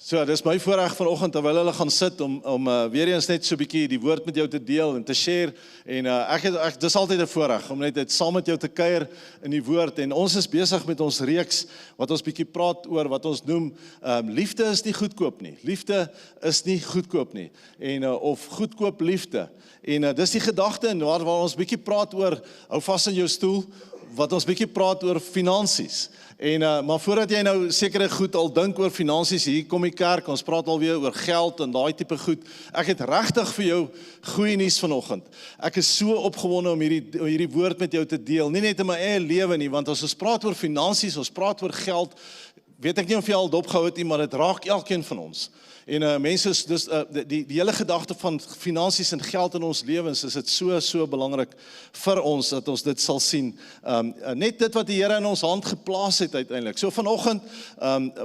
So, dis my voorreg vanoggend terwyl hulle gaan sit om weer eens net so 'n bietjie die woord met jou te deel en te share. En dis altyd 'n voorreg om net saam met jou te kuier in die woord. En ons is besig met ons reeks wat ons bietjie praat oor wat ons noem liefde is nie goedkoop nie. Liefde is nie goedkoop nie. En of goedkoop liefde. En dis die gedagte en waar ons bietjie praat oor, hou vas in jou stoel, wat ons bietjie praat oor finansies. Maar voordat jy nou sekere goed al dink oor finansies, hier kom die kerk, ons praat alweer oor geld en daai tipe goed. Ek het regtig vir jou goeie nuus vanoggend. Ek is so opgewonde om hierdie woord met jou te deel, nie net in my eie lewe nie, want as ons praat oor finansies, ons praat oor geld, weet ek nie of jy al dopgehou het nie, maar dit raak elkeen van ons. En mense, dus die hele gedagte van finansies en geld in ons lewens, is dit so belangrik vir ons, dat ons dit sal sien. Net dit wat die Here in ons hand geplaas het uiteindelik. So vanoggend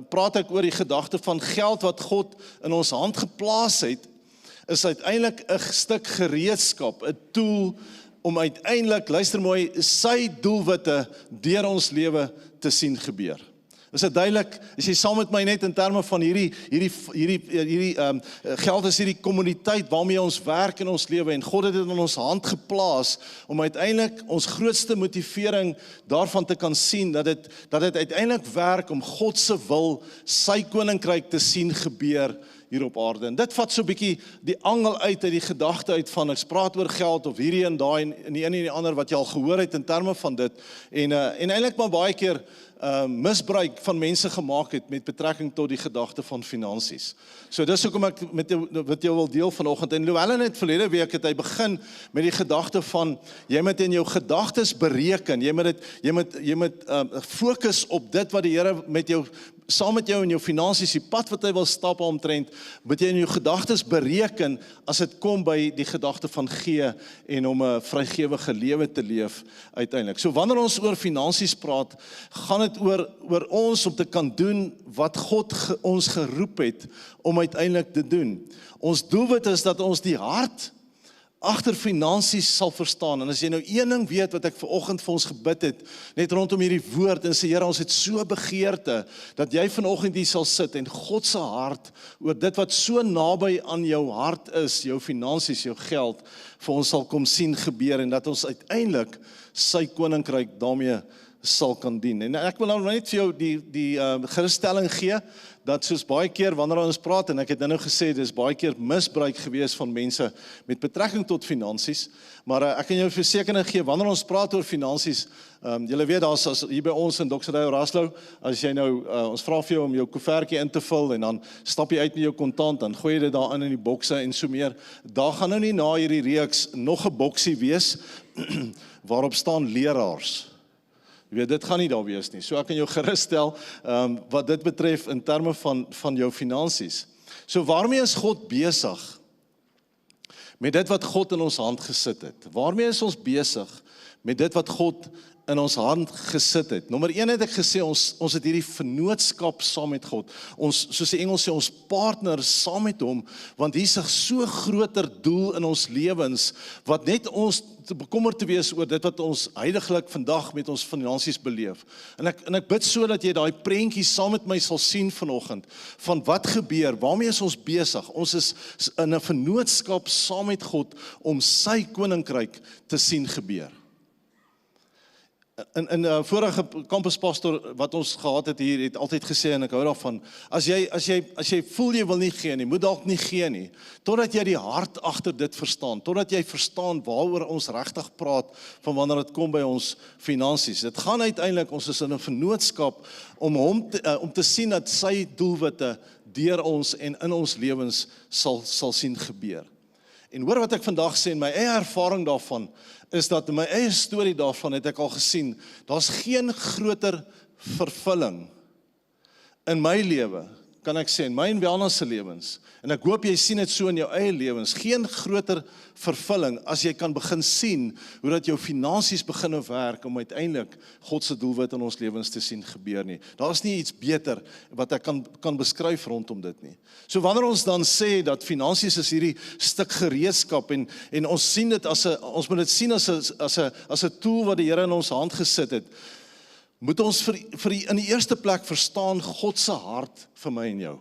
praat ek oor die gedagte van geld wat God in ons hand geplaas het, is uiteindelik 'n stuk gereedskap, 'n tool om uiteindelik, luister mooi, sy doelwitte deur ons lewe te sien gebeur. Is dit duidelik, as jy saam met my net in terme van hierdie geld is hierdie kommuniteit waarmee ons werk in ons lewe en God het dit in ons hand geplaas om uiteindelik ons grootste motivering daarvan te kan sien dat dit uiteindelik werk om God se wil, sy koninkryk te sien gebeur hier op aarde. En dit vat so 'n bietjie die angel uit die gedagte uit van ek praat oor geld of hierdie en daai en die een en die ander wat jy al gehoor het in terme van dit en eintlik maar baie keer misbruik van mense gemaak het met betrekking tot die gedagte van finansies. So dis hoekom ek met jou wil deel vanoggend. En Llewellyn het verlede week het hy begin met die gedagte van jy moet in jou gedagtes bereken, jy moet fokus op dit wat die Here met jou saam met jou in jou finansies, die pad wat hy wil stap omtrent, moet jy in jou gedagtes bereken as dit kom by die gedagte van gee en om 'n vrygewige lewe te leef uiteindelik. So wanneer ons oor finansies praat, gaan dit oor ons om te kan doen wat God ons geroep het om uiteindelik te doen. Ons doelwit is dat ons die hart agter finansies sal verstaan. En as jy nou een ding weet wat ek vanoggend vir ons gebid het, net rondom hierdie woord, en sê Here, ons het so begeerte, dat jy vanoggend hier sal sit, en God se hart, oor dit wat so naby aan jou hart is, jou finansies, jou geld, vir ons sal kom sien gebeur, en dat ons uiteindelik sy koninkryk daarmee sal kan dien. En ek wil nou net vir jou die gerusstelling gee, dat soos baie keer wanneer ons praat, en ek het nou gesê, dis baie keer misbruik gewees van mense met betrekking tot finansies, maar ek kan jou versekering gee, wanneer ons praat oor finansies, julle weet, as hier by ons in Doxerdale Raslouw, as jy nou, ons vra vir jou om jou koevertjie in te vul, en dan stap jy uit met jou kontant, dan gooi jy dit daarin in die bokse en so meer, daar gaan nou nie na hierdie reeks nog 'n boksie wees, waarop staan leraars. Jy weet, dit gaan nie daar wees nie. So ek kan jou geruststel wat dit betref in terme van jou finansies. So waarmee is God besig? Met dit wat God in ons hand gesit het. Waarmee is ons besig met dit wat God in ons hand gesit het? Nommer 1 het ek gesê, ons het hierdie vennootskap saam met God. Ons, soos die Engels sê, ons partner saam met hom, want hier is 'n so groter doel in ons lewens, wat net ons te bekommerd te wees oor dit wat ons huidiglik vandag met ons finansies beleef. En ek bid so dat jy daai prentjie saam met my sal sien vanoggend, van wat gebeur, waarmee is ons besig? Ons is in 'n vennootskap saam met God, om sy koninkryk te sien gebeur. In vorige kampuspastor wat ons gehad het hier, het altyd gesê, en ek hou daarvan, as jy voel jy wil nie gee nie, moet dalk nie gee nie, totdat jy die hart agter dit verstaan, totdat jy verstaan waaroor ons regtig praat, van wanneer dit kom by ons finansies. Dit gaan uiteindelik, ons is in 'n vennootskap, om te sien dat sy doelwitte deur ons en in ons lewens sal sien gebeur. En hoor wat ek vandag sê, en my eie ervaring daarvan, is dat in my eie storie daarvan het ek al gesien, daar's geen groter vervulling in my lewe, kan ek sê, in my en Welna se lewens, en ek hoop jy sien dit so in jou eie lewens, geen groter vervulling, as jy kan begin sien, hoe dat jou finansies begin werk, om uiteindelik God se doelwit in ons lewens te sien gebeur nie. Daar is nie iets beter, wat ek kan beskryf rondom dit nie. So wanneer ons dan sê, dat finansies is hierdie stuk gereedskap, en ons sien dit ons moet dit sien as 'n tool wat die Here in ons hand gesit het, moet ons in die eerste plek verstaan God se hart vir my en jou.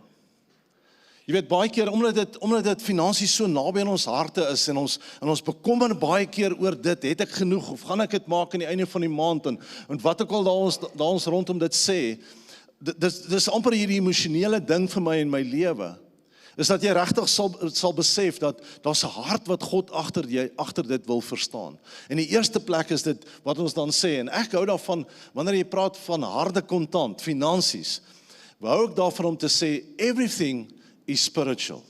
Jy weet, baie keer, omdat dit finansies so naby in ons harte is, en ons bekommer baie keer oor dit, het ek genoeg, of gaan ek dit maak aan die einde van die maand, en wat ook al daar ons rondom dit sê, dis amper hierdie emosionele ding vir my in my lewe, is dat jy regtig sal besef, dat daar's 'n hart wat God agter dit wil verstaan. En die eerste plek is dit, wat ons dan sê, en ek hou daarvan, wanneer jy praat van harde kontant, finansies, hou ek daarvan om te sê, everything is spiritual.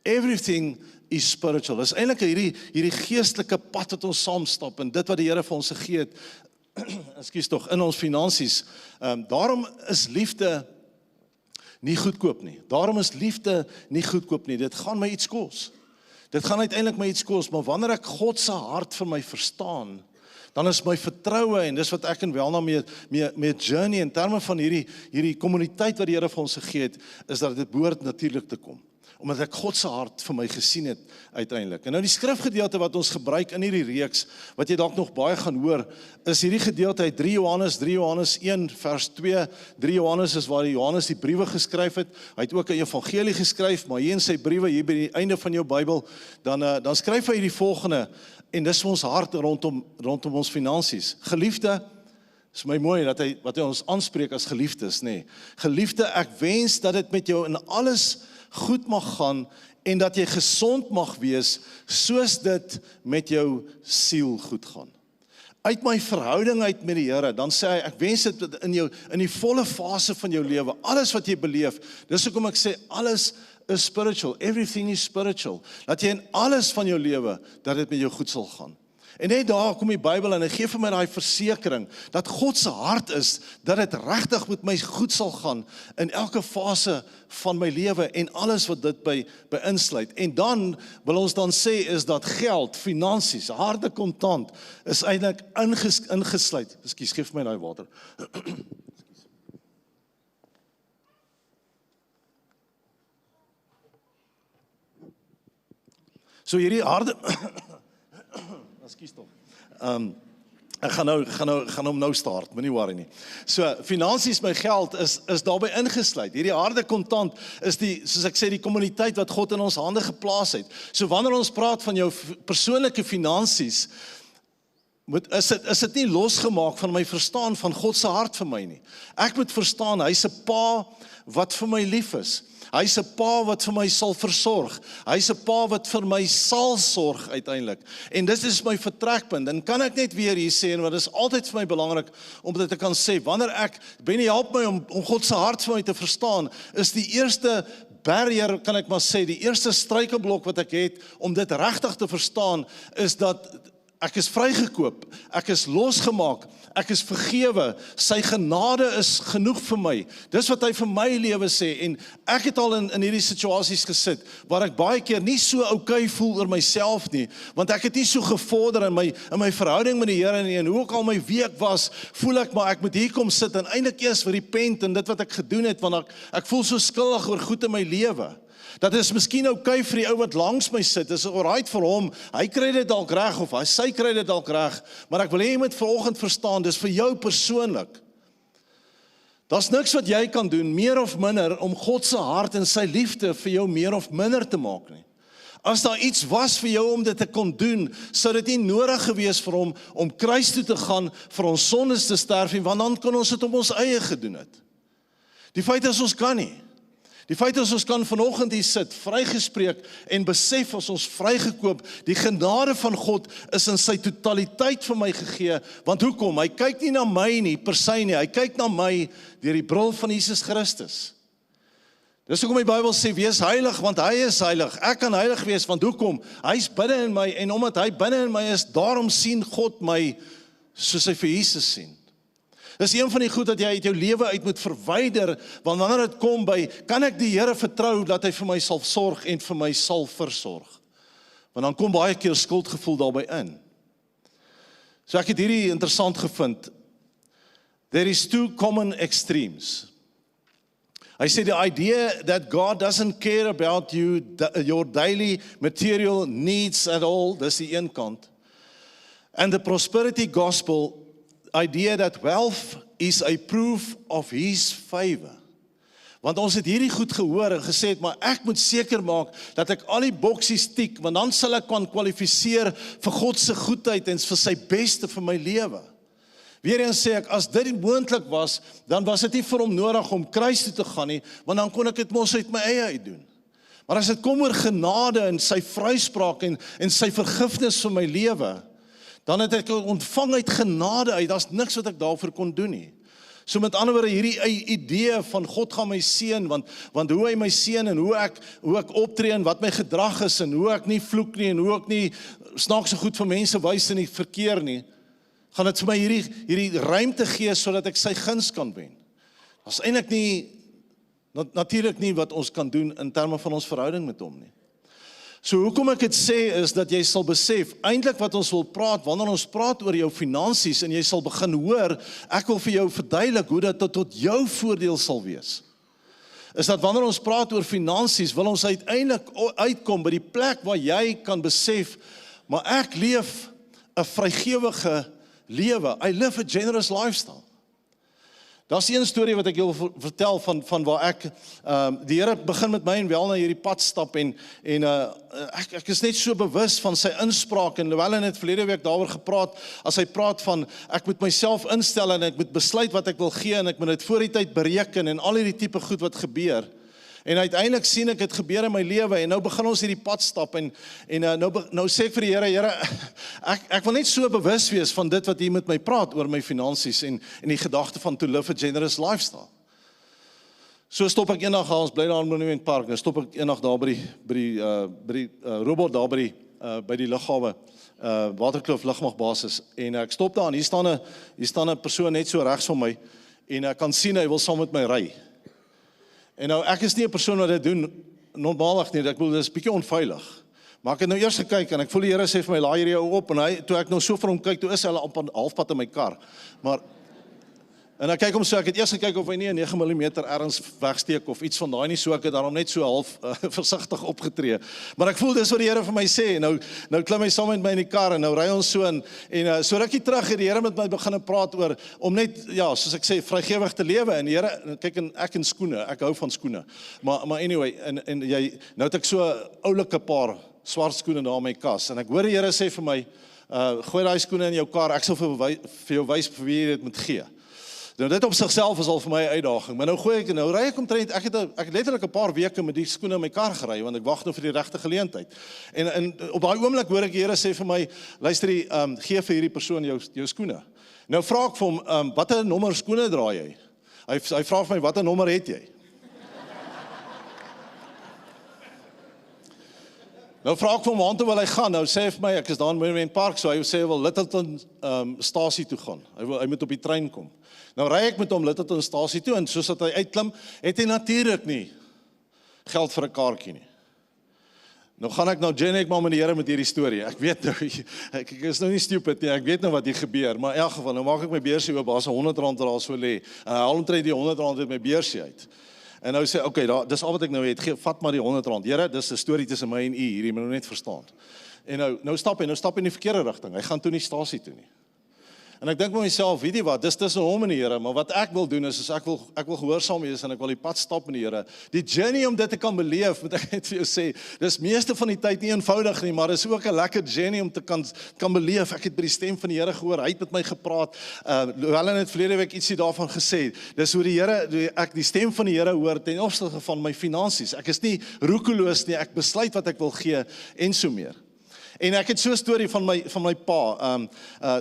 Everything is spiritual. Dit is eintlik hierdie geestelike pad wat ons saam stap, en dit wat die Here vir ons gegee het, ekskuus tog, in ons finansies. Daarom is liefde nie goedkoop nie. Daarom is liefde nie goedkoop nie. Dit gaan my iets kos. Dit gaan uiteindelik my iets kos, maar wanneer ek God se hart vir my verstaan, dan is my vertroue, en dis wat ek en Welna mee journey, in terme van hierdie kommuniteit wat die Here vir ons gegee het, is dat dit behoort natuurlik te kom. Omdat ek God se hart vir my gesien het uiteindelik. En nou die skrifgedeelte wat ons gebruik in hierdie reeks, wat jy dalk nog baie gaan hoor, is hierdie gedeelte uit 3 Johannes 1 vers 2. 3 Johannes is waar Johannes die briewe geskryf het. Hy het ook 'n evangelie geskryf, maar hier in sy briewe, hier by die einde van jou Bybel, dan skryf hy die volgende, en dis ons hart rondom ons finansies. Geliefde, is my mooi wat hy ons aanspreek as geliefdes, nê. Geliefde, ek wens dat dit met jou in alles goed mag gaan, en dat jy gesond mag wees, soos dit met jou siel goed gaan. Uit my verhouding uit met die Here, dan sê hy, ek wens dit in die volle fase van jou lewe, alles wat jy beleef, dis hoekom ek sê, alles is spiritual, everything is spiritual, dat jy in alles van jou lewe, dat dit met jou goed sal gaan. En net daar kom die Bybel en hy gee vir my daai versekering, dat God se hart is, dat dit regtig met my goed sal gaan, in elke fase van my lewe, en alles wat dit by insluit. En dan, wil ons dan sê, is dat geld, finansies, harde kontant, is eintlik ingesluit. Ekskuus, geef my daai water. So hierdie harde, ekskuus tog. Ek gaan hom nou start, moenie worry nie. So, finansies, my geld is daarbey ingesluit. Hierdie harde kontant is soos ek sê, die kommuniteit wat God in ons hande geplaas het. So wanneer ons praat van jou persoonlike finansies, is dit nie losgemaak van my verstaan van God se hart vir my nie. Ek moet verstaan, hy's 'n pa wat vir my lief is. Hy's 'n pa wat vir my sal versorg. Hy's 'n pa wat vir my sal sorg uiteindelik. En dit is my vertrekpunt. En kan ek net weer hier sê, en wat is altyd vir my belangrik om dit te kan sê, wanneer ek, Benny, help my om God se hart vir my te verstaan, is die eerste barrier, kan ek maar sê, die eerste struikelblok wat ek het om dit regtig te verstaan, is dat ek is vrygekoop, ek is losgemaak, ek is vergewe, sy genade is genoeg vir my. Dis wat hy vir my lewe sê, en ek het al in hierdie situasies gesit, waar ek baie keer nie so okay voel oor myself nie, want ek het nie so gevorder in my verhouding met die Here nie, en hoe ook al my week was, voel ek maar ek moet hier kom sit, en eintlik eers repent, en dit wat ek gedoen het, want ek voel so skuldig oor goed in my lewe. Dat is miskien okay vir die ou wat langs my sit, is alright vir hom, hy kry dit dalk reg, of sy kry dit dalk reg, maar ek wil hê jy moet vanoggend verstaan, dis vir jou persoonlik. Daar's niks wat jy kan doen, meer of minder, om God se hart en sy liefde vir jou meer of minder te maak nie. As daar iets was vir jou om dit te kon doen, sou dit nie nodig gewees vir hom om kruis toe te gaan, vir ons sondes te sterf nie, want dan kon ons dit op ons eie gedoen het. Die feit is ons kan nie. Die feit is ons kan vanoggend hier sit, vrygespreek en besef as ons vrygekoop, die genade van God is in sy totaliteit vir my gegee, want hoekom? Hy kyk nie na my nie, per se nie, hy kyk na my deur die bril van Jesus Christus. Dis hoekom die Bybel sê, wees heilig, want hy is heilig. Ek kan heilig wees, want hoekom? Hy is binne in my, en omdat hy binne in my is, daarom sien God my, soos hy vir Jesus sien. Dis een van die goed dat jy uit jou lewe uit moet verwyder, want wanneer dit kom by, kan ek die Here vertrou dat hy vir my sal sorg en vir my sal versorg. Want dan kom baie keer skuldgevoel daarby in. So ek het hierdie interessant gevind. There is two common extremes. I say the idea that God doesn't care about your daily material needs at all, dis die een kant. And the prosperity gospel idea that wealth is a proof of his favor. Want ons het hierdie goed gehoor en gesê het, maar ek moet seker maak dat ek al die boksies tik, want dan sal ek kan kwalifiseer vir God se goedheid en vir sy beste vir my lewe. Weereens sê ek, as dit moontlik was, dan was dit nie vir hom nodig om kruis toe te gaan nie, want dan kon ek dit mos uit my eie uit doen. Maar as dit kom oor genade en sy vryspraak en sy vergifnis vir my lewe, dan het ek ontvang uit genade uit, daar's niks wat ek daarvoor kon doen nie. So met ander woorde, hierdie idee van God gaan my seën, want hoe hy my seën en hoe ek optree en wat my gedrag is en hoe ek nie vloek nie en hoe ek nie snaakse goed vir mense wys in die verkeer nie, gaan dit vir my hierdie ruimte gee sodat ek sy guns kan wen. Dat is eintlik nie, natuurlik nie wat ons kan doen in terme van ons verhouding met hom nie. So hoekom ek dit sê is dat jy sal besef, eintlik wat ons wil praat, wanneer ons praat oor jou finansies en jy sal begin hoor, ek wil vir jou verduidelik hoe dat tot jou voordeel sal wees. Is dat wanneer ons praat oor finansies, wil ons uiteindelik uitkom by die plek waar jy kan besef, maar ek leef 'n vrygewige lewe. I live a generous lifestyle. Daar's een storie wat ek wil vertel van waar ek, die Here begin met my en wel na hierdie pad stap en ek is net so bewus van sy inspraak en Llewellyn het verlede week daaroor gepraat, as hy praat van ek moet myself instel en ek moet besluit wat ek wil gee en ek moet dit voor die tyd bereken en al hierdie tipe goed wat gebeur. En uiteindelik sien ek dit gebeur in my lewe en nou begin ons hierdie pad stap en nou sê ek vir die Here, ek wil net so bewus wees van dit wat hier met my praat oor my finansies en die gedagte van to live a generous lifestyle. So stop ek eendag, ons bly daar in Monument Park, nou stop ek eendag daar by die robot daar by die lughawe, Waterkloof lugmagbasis en ek stop daar en hier staan 'n persoon net so regs van my en ek kan sien hy wil saam met my ry. En nou, ek is nie 'n persoon wat dit doen, normaalweg nie, ek bedoel, dit is bietjie onveilig. Maar ek het nou eers gekyk, en ek voel die Here sê vir my, laai hierdie ou op, en toe ek nou so vir hom kyk, toe is hy al op 'n halfpad in my kar. En ek kyk hom so, ek het eers gekyk of hy nie 'n 9 mm ergens wegsteek, of iets van daai nie, so ek het daarom net so half versigtig opgetree. Maar ek voel, dis wat die Here vir my sê, nou klim hy saam met my in die kar, en nou ry ons so, en so rukkie terug het die Here met my begin praat oor, om net, ja, soos ek sê, vrygewig te lewe, en die Here, kyk, ek in skoene, ek hou van skoene, maar anyway, en jy, nou het ek so 'n oulike paar swart skoene daar in my kas, en ek hoor die Here sê vir my, gooi daai skoene in jou kar, ek sal vir jou wys vir wie jy dit moet gee. Nou dit op sigself is al vir my 'n uitdaging, maar nou ry ek omtrent, ek het letterlik 'n paar weke met die skoene in my kar gery, want ek wag nou vir die regte geleentheid. En op daai oomblik hoor ek die Here sê vir my, luister, gee vir hierdie persoon jou skoene. Nou vra ek vir hom, watter nommer skoene dra jy? Hy vra vir my, watter nommer het jy? Nou vra ek vir hom, waar toe wil hy gaan? Nou sê hy vir my, ek is daar in Monument Park, so hy sê hy wil Littleton stasie toe gaan. Hy moet op die trein kom. Nou ry ek met hom Littleton stasie toe, en soos dat hy uitklim, het hy natuurlik nie geld vir 'n kaartjie nie. Nou gaan ek ek maar met die Here met hierdie storie. Ek weet nou, ek is nou nie stupid nie, ek weet nou wat hier gebeur, maar in elk geval, nou maak ek my beursie oop, daar's R100 wat daar so lê. Haal omtrent die R100 uit my beursie uit. En nou sê, okay, dis al wat ek nou het, vat maar die R100. Here, dis 'n storie tussen my en u, hierdie moet nou net verstaan. En nou stap hy in die verkeerde rigting. Hy gaan toe nie stasie toe nie. En ek dink by myself, weet jy wat, dis tussen hom en die Here, maar wat ek wil doen is ek wil gehoorsaam wees en ek wil die pad stap met die Here. Die journey om dit te kan beleef, moet ek net vir jou sê, dis meeste van die tyd nie eenvoudig nie, maar dis ook 'n lekker journey om te kan beleef. Ek het by die stem van die Here gehoor, hy het met my gepraat. Llewellyn het verlede week ietsie daarvan gesê. Dis hoe die Here, ek die stem van die Here hoor ten opsigte van my finansies. Ek is nie roekeloos nie, ek besluit wat ek wil gee en so meer. En ek het so 'n storie van my pa,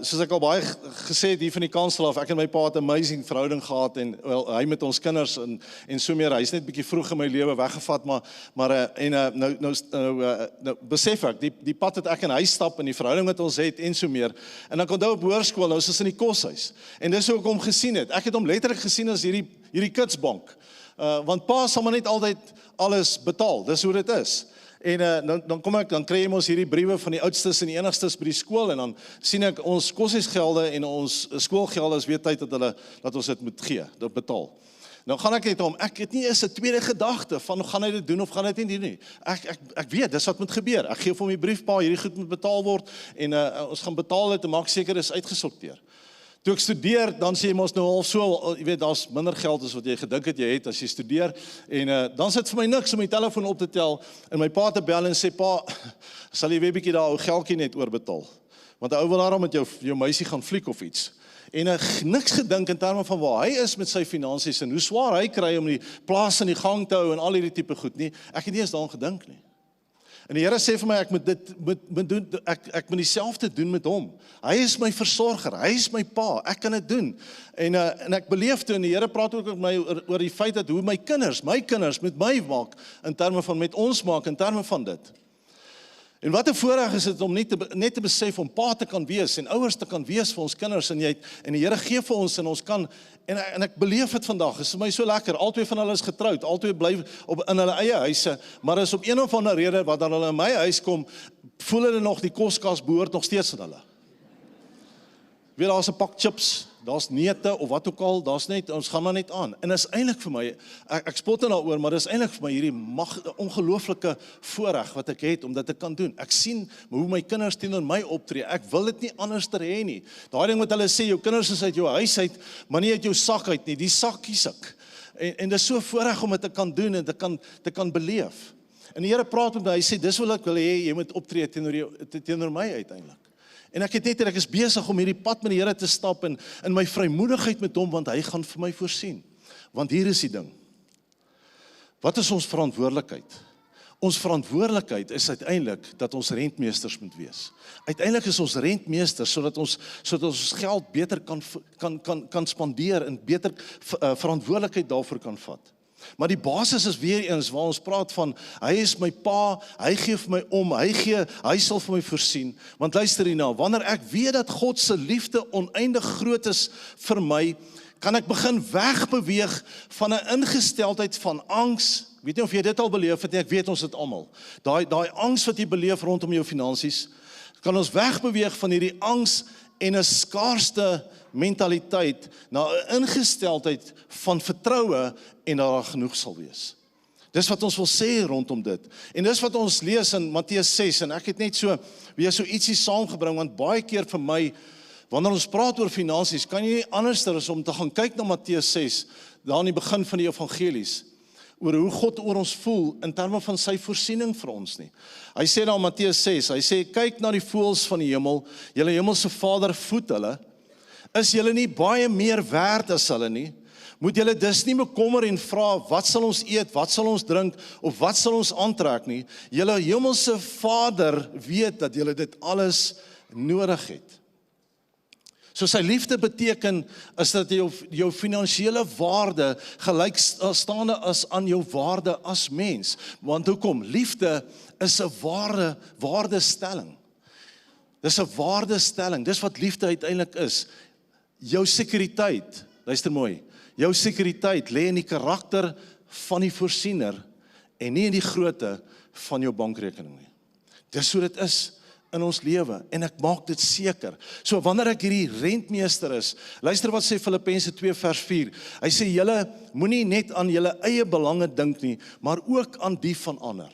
soos ek al baie gesê het hier van die kansel af, ek en my pa het 'n amazing verhouding gehad, en hy met ons kinders, en so meer, hy is net bietjie vroeg in my lewe weggevat, maar nou besef ek, die pad het ek en hy stap, en die verhouding wat ons het, en so meer, en dan onthou op hoërskool, nou is ons in die koshuis, en dis hoe ek hom gesien het, ek het hom letterlik gesien as hierdie kidsbank, want pa sal maar net altyd alles betaal, dis hoe dit is. En dan kry ons hierdie briewe van die oudstes en die enigstes by die skool, en dan sien ek ons koshuisgelde en ons skoolgelde is weer tyd dat ons dit moet gee, dat betaal. Nou gaan ek net om, ek het nie eens 'n tweede gedagte van gaan hy dit doen of gaan hy dit nie doen nie. Ek weet, dis wat moet gebeur. Ek gee vir hom die brief, pa, hierdie goed moet betaal word, en ons gaan betaal dit en maak seker is uitgesorteer. Toe ek studeer, dan sê jy mos nou al so, jy weet, daar's minder geld as wat jy gedink het jy het as jy studeer, en dan sit vir my niks om my telefoon op te tel, en my pa te bel en sê, pa, sal jy weer bietjie daar ou geldjie net oorbetaal, want die ou wil daarom met jou meisie gaan fliek of iets, en niks gedink in terme van waar hy is met sy finansies, en hoe swaar hy kry om die plaas in die gang te hou, en al hierdie tipe goed nie, ek het nie eens daaraan gedink nie. En die Here sê vir my, ek moet doen, ek moet dieselfde doen met hom. Hy is my versorger, hy is my pa, ek kan dit doen. En ek beleef toe, en die Here praat ook met my oor die feit dat hoe my kinders met my maak, in terme van met ons maak, in terme van dit. En wat 'n voorreg is dit om net te besef om pa te kan wees, en ouers te kan wees vir ons kinders, en die Here gee vir ons, en ons kan, en ek beleef dit vandag, is vir my so lekker, albei van hulle is getroud, albei bly in hulle eie huise, maar is op een of ander rede, wat hulle in my huis kom, voel hulle nog, die koskas behoort nog steeds aan hulle. Weet, daar's 'n pak chips, daar's neute, of wat ook al, ons gaan maar net aan, en is eintlik vir my, ek spot er daaroor, maar dis eintlik vir my hierdie ongelooflike voorreg wat ek het, om dit te kan doen. Ek sien hoe my kinders teenoor my optree, ek wil dit nie anders te hê nie. Daai ding wat hulle sê, jou kinders is uit jou huis uit, maar nie uit jou sak uit nie, die sak kies ek. En dis so voorreg om dit te kan doen, en te kan beleef. En die Here praat met my, hy sê, dis wat ek wil hê, jy moet optree teenoor my uiteindelik. En ek is besig om hierdie pad met die Here te stap, en in my vrymoedigheid met hom, want hy gaan vir my voorsien. Want hier is die ding. Wat is ons verantwoordelikheid? Ons verantwoordelikheid is uiteindelik dat ons rentmeesters moet wees. Uiteindelik is ons rentmeesters sodat ons geld beter kan spandeer, en beter verantwoordelikheid daarvoor kan vat. Maar die basis is weer eens waar ons praat van, hy is my pa, hy gee vir my om, hy sal vir my voorsien. Want luister hierna, wanneer ek weet dat God se liefde oneindig groot is vir my, kan ek begin wegbeweeg van 'n ingesteldheid van angs. Weet nie of jy dit al beleef het nie, ek weet ons dit almal. Daai angs wat jy beleef rondom jou finansies, kan ons wegbeweeg van hierdie angs en 'n skaarste mentaliteit na 'n ingesteldheid van vertroue, en daar genoeg sal wees. Dis wat ons wil sê rondom dit. En dis wat ons lees in Matteus 6, en ek het net weer so ietsie saamgebring, want baie keer vir my, wanneer ons praat oor finansies, kan jy nie anders as om te gaan kyk na Matteus 6, daar in die begin van die evangelies, oor hoe God oor ons voel, in terme van sy voorsiening vir ons nie. Hy sê dan in Matteus 6, hy sê, kyk na die voëls van die hemel, julle hemelse Vader voed hulle, is julle nie baie meer werd as hulle nie? Moet julle dus nie bekommer en vra, wat sal ons eet, wat sal ons drink, of wat sal ons aantrek nie? Julle hemelse Vader weet dat julle dit alles nodig het. So sy liefde beteken, is dat jou finansiële waarde gelykstaande is aan jou waarde as mens. Want hoekom? Liefde is 'n waardestelling. Dis 'n waardestelling, dis wat liefde uiteindelik is. Jou sekuriteit, luister mooi, jou sekuriteit lê in die karakter van die voorsiener, en nie in die grootte van jou bankrekening nie. Dis hoe dit is in ons lewe, en ek maak dit seker. So wanneer ek hierdie rentmeester is, luister wat sê Filippense 2 vers 4, hy sê, julle moenie net aan julle eie belange dink nie, maar ook aan die van ander.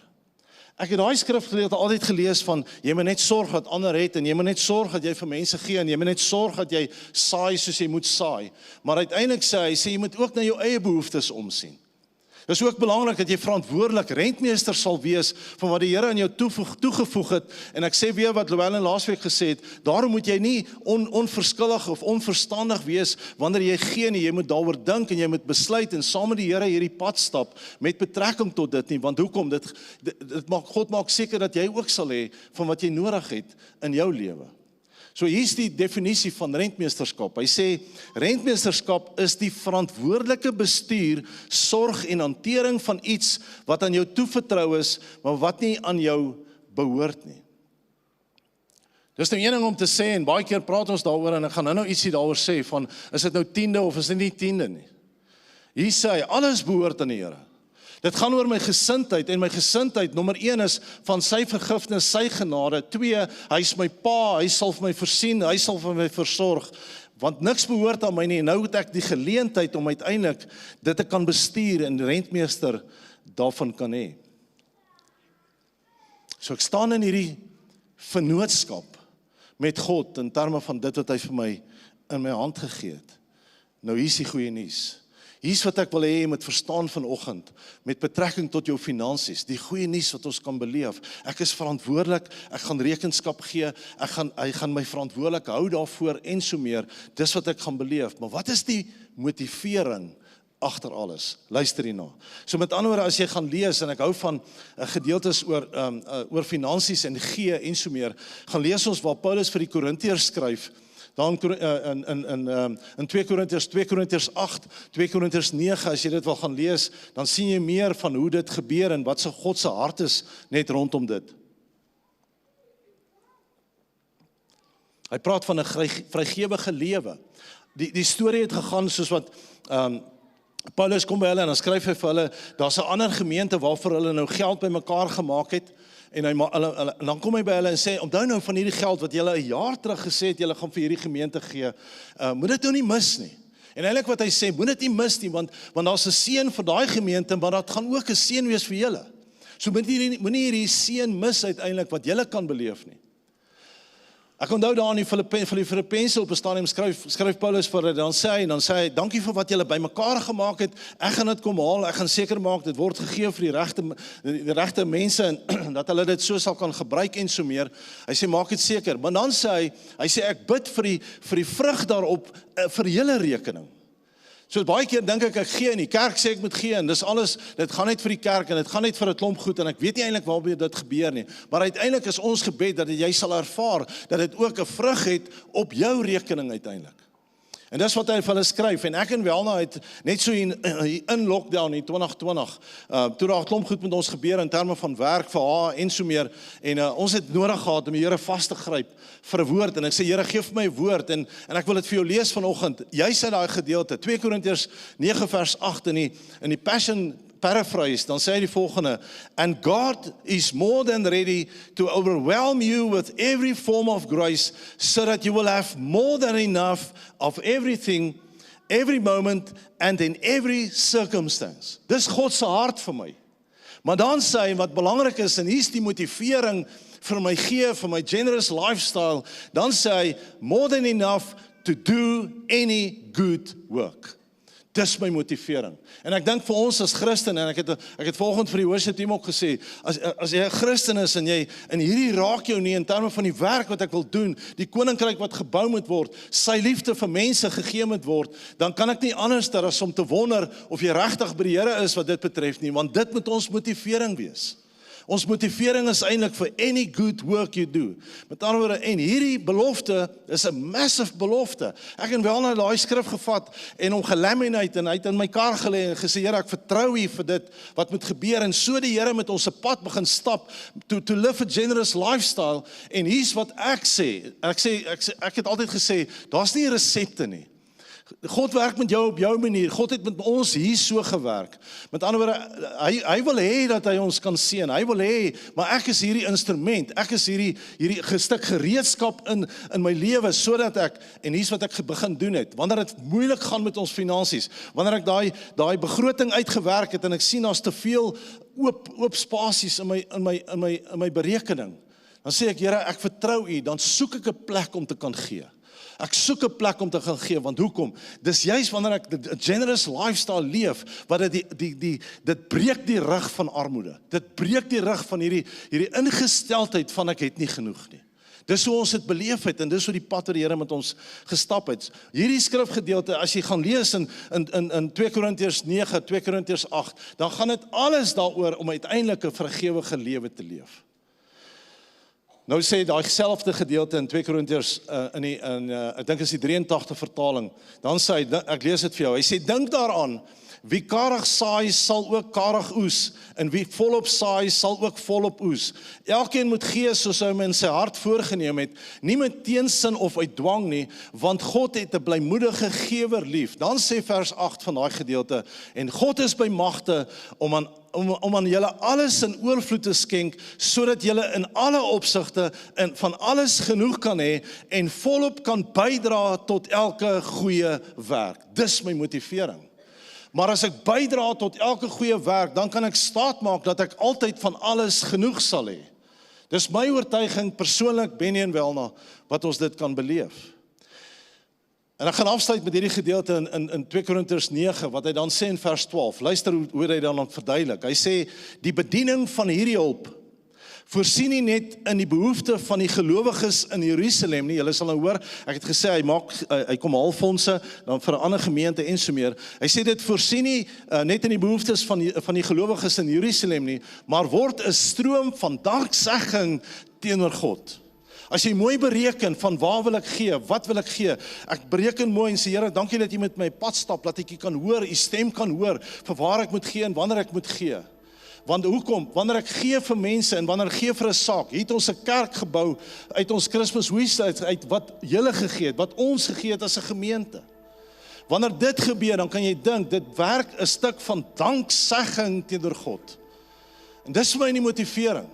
Ek het daai skrifgedeelte altyd gelees van, jy moet net sorg dat ander het, en jy moet net sorg dat jy vir mense gee, en jy moet net sorg dat jy saai soos jy moet saai. Maar uiteindelik sê hy, jy moet ook na jou eie behoeftes omsien. Dit is ook belangrik dat jy verantwoordelik rentmeester sal wees van wat die Here aan jou toegevoeg het. En ek sê weer wat Llewellyn laasweek gesê het, daarom moet jy nie onverskillig of onverstandig wees wanneer jy gee nie. Jy moet daaroor dink en jy moet besluit en saam met die Here hierdie pad stap met betrekking tot dit nie. Want hoekom? God maak seker dat jy ook sal hê van wat jy nodig het in jou lewe. So hier is die definisie van rentmeesterskap. Hy sê, rentmeesterskap is die verantwoordelike bestuur, sorg en hantering van iets wat aan jou toevertrou is, maar wat nie aan jou behoort nie. Dis nou een ding om te sê, en baie keer praat ons daaroor, en ek gaan nou ietsie daaroor sê, van, is dit nou 10de of is dit nie 10de nie? Hier sê hy, alles behoort aan die Here. Dit gaan oor my gesindheid, en my gesindheid, nommer 1 is van sy vergifnis, sy genade. 2, hy is my pa, hy sal vir my voorsien, hy sal vir my versorg, want niks behoort aan my nie, en nou het ek die geleentheid om uiteindelik dit te kan bestuur en rentmeester daarvan kan hê. So ek staan in hierdie vennootskap met God, in terme van dit wat hy vir my in my hand gegee het. Nou hier is die goeie nuus. Hier is wat ek wil hê jy moet verstaan vanoggend, met betrekking tot jou finansies, die goeie nuus wat ons kan beleef. Ek is verantwoordelik, ek gaan rekenskap gee, hy gaan my verantwoordelik hou daarvoor en so meer, dis wat ek gaan beleef. Maar wat is die motivering agter alles? Luister hierna. So met ander woorde, as jy gaan lees, en ek hou van gedeeltes oor finansies en gee en so meer, gaan lees ons waar Paulus vir die Korintiërs skryf, dan in 2 Korintiërs 8, 2 Korintiërs 9, as jy dit wil gaan lees, dan sien jy meer van hoe dit gebeur en wat se God se hart is net rondom dit. Hy praat van 'n vrygewige lewe. Die storie het gegaan soos wat Paulus kom by hulle en dan skryf hy vir hulle, daar's 'n ander gemeente waarvoor hulle nou geld bymekaar gemaak het. En dan kom hy by hulle en sê, onthou nou van hierdie geld wat julle 'n jaar terug gesê het, julle gaan vir hierdie gemeente gee, moet dit nou nie mis nie. En eintlik wat hy sê, moet dit nie mis nie, want daar's 'n seën vir daai gemeente, maar dat gaan ook 'n seën wees vir julle. So moenie hierdie seën mis uiteindelik wat julle kan beleef nie. Ek onthou daar in die Filippense op 'n stadium skryf Paulus vir hulle, dan sê hy, dankie vir wat julle bymekaar gemaak het, ek gaan dit kom haal, ek gaan seker maak, dit word gegee vir die regte mense, en dat hulle dit so sal kan gebruik en so meer. Hy sê, maak dit seker, maar dan sê hy sê, ek bid vir die vrug daarop, vir julle rekening. So baie keer dink ek gee in die kerk sê ek moet gee, en dis alles, dit gaan net vir die kerk, en dit gaan net vir 'n klomp goed, en ek weet nie eintlik waarby dit gebeur nie, maar uiteindelik is ons gebed, dat jy sal ervaar, dat dit ook 'n vrug het op jou rekening uiteindelik. En dis wat hy vir hulle skryf, en ek en Welna het net so in lockdown in 2020, toe daar 'n klomp goed met ons gebeur in terme van werk vir haar en so meer, en ons het nodig gehad om die Here vas te gryp vir 'n woord, en ek sê, Here, gee vir my 'n woord, en ek wil dit vir jou lees vanoggend, juis uit daai gedeelte, 2 Korintiërs 9 vers 8 in die Passion paraphrase, dan sê hy die volgende, and God is more than ready to overwhelm you with every form of grace, so that you will have more than enough of everything, every moment, and in every circumstance. Dis God se hart vir my. Maar dan sê hy, wat belangrik is, en hier is die motivering vir my gee, vir my generous lifestyle, dan sê hy, more than enough to do any good work. Dis my motivering. En ek dink vir ons as Christen, en ek het volgende vir die worship team ook gesê, as jy 'n Christen is en hierdie raak jou nie in terme van die werk wat ek wil doen, die koninkryk wat gebou moet word, sy liefde vir mense gegee moet word, dan kan ek nie anders as om te wonder of jy regtig by die Here is wat dit betref nie, want dit moet ons motivering wees. Ons motivering is eintlik vir any good work you do. Met ander woorde, en hierdie belofte is 'n massive belofte. Ek het wel na daai skrif gevat en hom gelaminate en uit in my kar gelê en gesê, Here, ek vertrou U vir dit wat moet gebeur, en so die Here met ons se pad begin stap to live a generous lifestyle. En hier's wat ek sê. Ek het altyd gesê, daar's nie resepte nie. God werk met jou op jou manier. God het met ons hier so gewerk. Met ander woorde, hy wil hê dat hy ons kan seën. Hy wil hê, maar ek is hierdie instrument. Ek is hierdie stuk gereedskap in my lewe, sodat ek, en hier's wat ek begin doen het, wanneer dit moeilik gaan met ons finansies, wanneer ek daai begroting uitgewerk het, en ek sien daar's te veel oop spasies in my berekening, dan sê ek, Here, ek vertrou U, dan soek ek 'n plek om te kan gee. Ek soek 'n plek om te gaan gee, want hoekom? Dis juist wanneer ek 'n generous lifestyle leef, wat dit breek die rug van armoede. Dit breek die rug van hierdie ingesteldheid van ek het nie genoeg nie. Dis hoe ons dit beleef het, en dis hoe die pad wat die Here met ons gestap het. Hierdie skrifgedeelte, as jy gaan lees in 2 Korintiërs 9, 2 Korintiërs 8, dan gaan dit alles daaroor om uiteindelik 'n vergewige lewe te leef. Nou sê daai selfde gedeelte in 2 Korintiërs ek dink is die 83 vertaling. Dan sê hy, ek lees dit vir jou. Hy sê, dink daaraan, wie karig saai sal ook karig oes, en wie volop saai sal ook volop oes. Elkeen moet gee soos hy hom in sy hart voorgenem het, nie met teensin of uit dwang nie, want God het 'n blymoedige gewer lief. Dan sê vers 8 van daai gedeelte, en God is by magte om aan julle alles in oorvloed te skenk, sodat julle in alle opsigte en van alles genoeg kan hê en volop kan bydra tot elke goeie werk. Dis my motivering. Maar as ek bydra tot elke goeie werk, dan kan ek staat maak dat ek altyd van alles genoeg sal hê. Dis my oortuiging persoonlik, Benny en Welna, wat ons dit kan beleef. En ek gaan afsluit met hierdie gedeelte in 2 Korintiërs 9, wat hy dan sê in vers 12. Luister hoe hy dan verduidelik. Hy sê, die bediening van hierdie hulp voorsien nie net in die behoefte van die gelowiges in Jerusalem nie. Julle sal nou hoor, ek het gesê, hy kom haal fondse, dan vir 'n ander gemeente en so meer. Hy sê dit voorsien nie net in die behoeftes van die gelowiges in Jerusalem nie, maar word 'n stroom van danksegging teenoor God. As jy mooi bereken van waar wil ek gee, wat wil ek gee, ek bereken mooi en sê, Here, dankie dat jy met my pad stap, dat ek jy kan hoor, jy stem kan hoor, vir waar ek moet gee en wanneer ek moet gee. Want hoekom? Wanneer ek gee vir mense en wanneer ek gee vir 'n saak, het ons 'n kerk gebou uit ons Kersfeeshuis uit wat julle gegee het, wat ons gegee het as 'n gemeente. Wanneer dit gebeur, dan kan jy dink, dit werk 'n stuk van danksegging teenoor God. En dis vir my die motivering.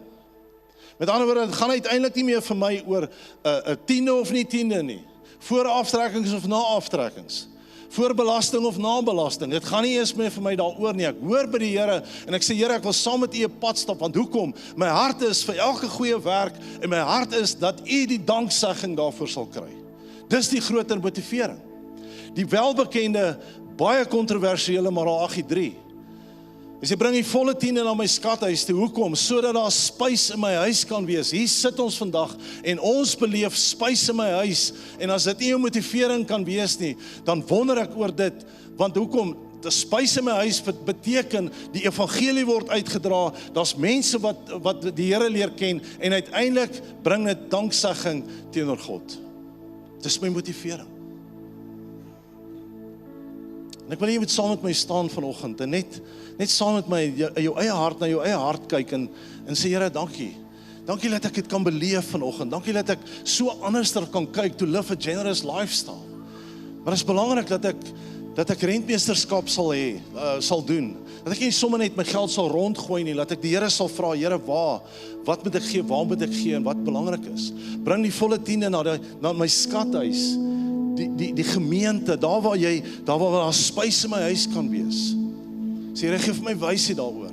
Met ander woorde, dit gaan uiteindelik nie meer vir my oor 'n tiende of nie tiende nie. Voor aftrekkings of na aftrekkings. Voor belasting of na belasting. Dit gaan nie eens meer vir my daaroor nie. Ek hoor by die Here en ek sê, Here, ek wil saam met U 'n pad stap, want hoekom? My hart is vir elke goeie werk en my hart is dat U die danksegging daarvoor sal kry. Dis die groter motivering. Die welbekende, baie kontroversiële Maleagi 3. Hy sê, bring die volle 10 na my skathuis toe. Hoekom? Sodat daar spys in my huis kan wees. Hier sit ons vandag en ons beleef spys in my huis. En as dit nie 'n motivering kan wees nie, dan wonder ek oor dit. Want hoekom? Die spys in my huis beteken die evangelie word uitgedra. Daar's mense wat die Here leer ken en uiteindelik bring dit danksegging teenoor God. Dis my motivering. En ek wil jy moet saam met my staan vanoggend en net saam met my jou eie hart na jou eie hart kyk en sê, Here, dankie. Dankie dat ek dit kan beleef vanoggend. Dankie dat ek so anderster kan kyk, to live a generous lifestyle. Maar dit is belangrik dat ek rentmeesterskap sal doen. Dat ek nie sommer net my geld sal rondgooi nie, dat ek die Here sal vra, Here, wat moet ek gee, waar moet ek gee en wat belangrik is. Bring die volle 10 na my skathuis. Die gemeente, daar waar daar spys in my huis kan wees. Sê, Here, gee vir my wysheid daaroor.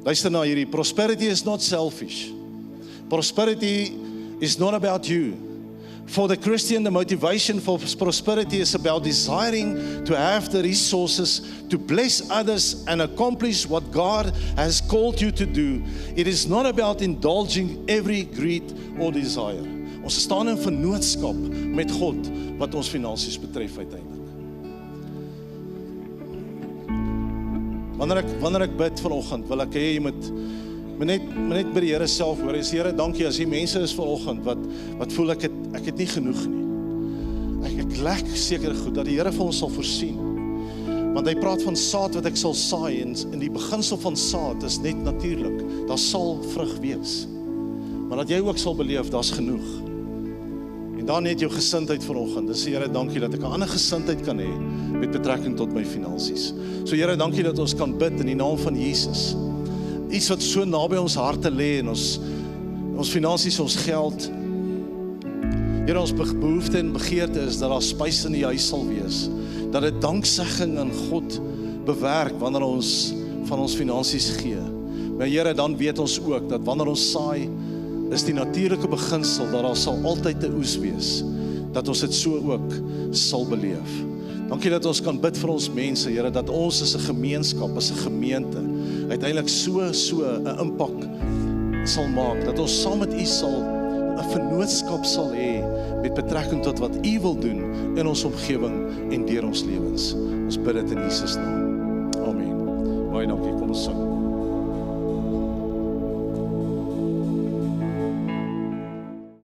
Luister na hierdie, prosperity is not selfish. Prosperity is not about you. For the Christian, the motivation for prosperity is about desiring to have the resources to bless others and accomplish what God has called you to do. It is not about indulging every greed or desire. Ons staan in vennootskap met God wat ons finansies betref uiteindelik. Wanneer ek bid vanoggend, wil ek hê jy moet net by die Here self hoor. Here, dankie as hier mense is vanoggend wat voel ek het nie genoeg nie. Ek lek seker goed dat die Here vir ons sal voorsien. Want hy praat van saad wat ek sal saai en die beginsel van saad is net natuurlik. Daar sal vrug wees. Maar dat jy ook sal beleef, daar's genoeg. En dan net jou gesindheid vanoggend. Dis Here, dankie dat ek 'n ander gesindheid kan hê met betrekking tot my finansies. So Here, dankie dat ons kan bid in die naam van Jesus. Iets wat so naby ons harte lê en ons finansies, ons geld. Here, ons behoefte en begeerte is dat daar spys in die huis sal wees. Dat dit danksegging aan God bewerk wanneer ons van ons finansies gee. Maar Here, dan weet ons ook dat wanneer ons saai, is die natuurlike beginsel dat daar sal altyd 'n oes wees, dat ons dit so ook sal beleef. Dankie dat ons kan bid vir ons mense, Here, dat ons as 'n gemeenskap, as 'n gemeente, uiteindelik so 'n impak sal maak, dat ons saam met U sal 'n vennootskap sal hê met betrekking tot wat U wil doen in ons omgewing en deur ons lewens. Ons bid dit in Jesus naam. Amen. Baie dankie, kom ons sing.